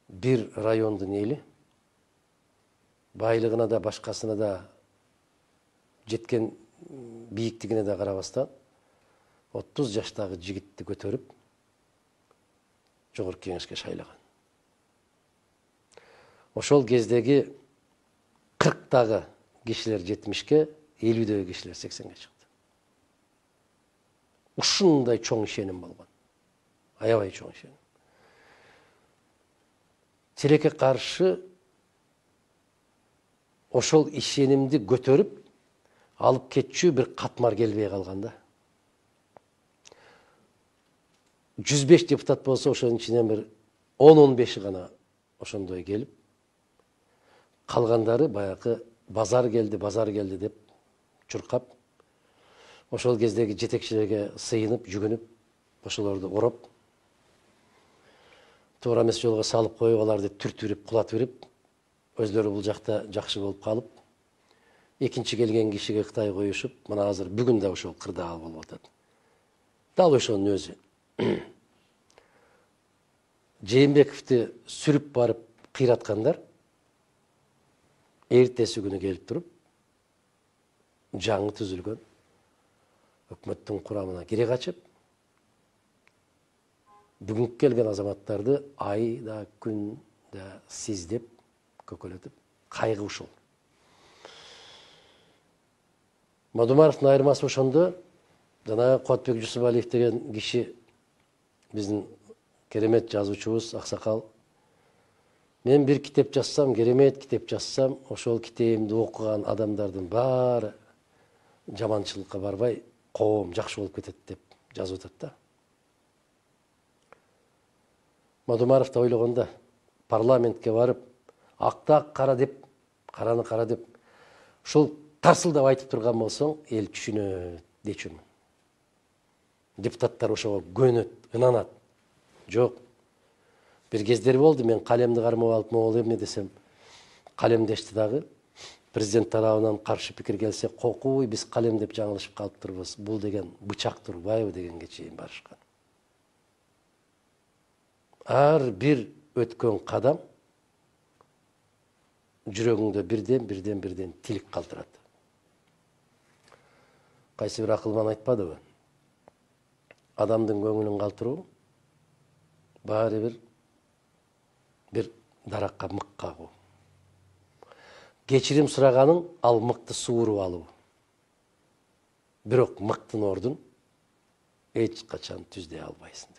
bir rayондун эли байлыгына да башкасына да жеткен бийиктигине да карабастан 30 жаштагы жигитти көтөрүп жогорку кеңешке шайлаган. Ошол кездеги 40тагы кишилер 70ке, 50дөгү кишилер 80ге чыкты. Ушундай чоң ишеним болгон. Аябай чоң ишеним. Тилекке каршы ошол ишенимди көтөрүп алып кетчү бир катмар келбей калган да. 105 депутат болсо ошонун ичинен бир 10-15 гана ошондой келип, калгандары баягы базар келди деп чуркап, ошол кездеги жетекчилерге сыйынып, жүгүнүп, ошолорду ороп, туура эмес жолго салып коюп, аларды түртүрүп, кулатып берип, өзлөрү бул жакта жакшы болуп калып, экинчи келген кишиге Кытай коюшуп, мына азыр бүгүн да ошол кырдаал болуп атат. Дал ошонун өзү. Жээнбековду сүрүп барып кыйраткандар эртеси күнү келип туруп, жаңы түзүлгөн өкмөттүн курамына кире качып, бүгүнкү келген азаматтарды ай да, күн да сиздеп, көкөлөтүп, кайгы ушул. Мадумаровдун айырмасы ошондо, жана Кубатбек Жусупалиев деген киши, биздин керемет жазуучубуз, аксакал. Мен бир китеп жазсам, керемет китеп жазсам, ошол китебимди окуган адамдардын баары жаманчылыкка барбай, коом жакшы болуп кетет деп жазып атат да. Мадумаров да ойлогондо, парламентке барып, акты кара деп, караны кара деп, ушул тарсылдап айтып турган болсоң, эл түшүнөт дечүмүн. Депутаттар ошого көнөт, ынанат. Жок. Бир кездер болду, мен калемди кармап алып могул эмне десем, калемдешти дагы. Президент тарабынан каршы пикир келсе, кокуй, биз калем деп жаңылышып калыптырбыз. Бул деген бычак турбайбы дегенге чейин барышкан. Ар бир өткөн кадам жүрөгүңдө бирден тилик калтырат. Кайсы бир акылман айтпадыбы? Адамдын көңүлүн калтыруу баары бир даракка мык кагуу. Кечирим сураганың ал мыкты сууруп алуу. Бирок мыктын ордун эч качан түздөй албайсың.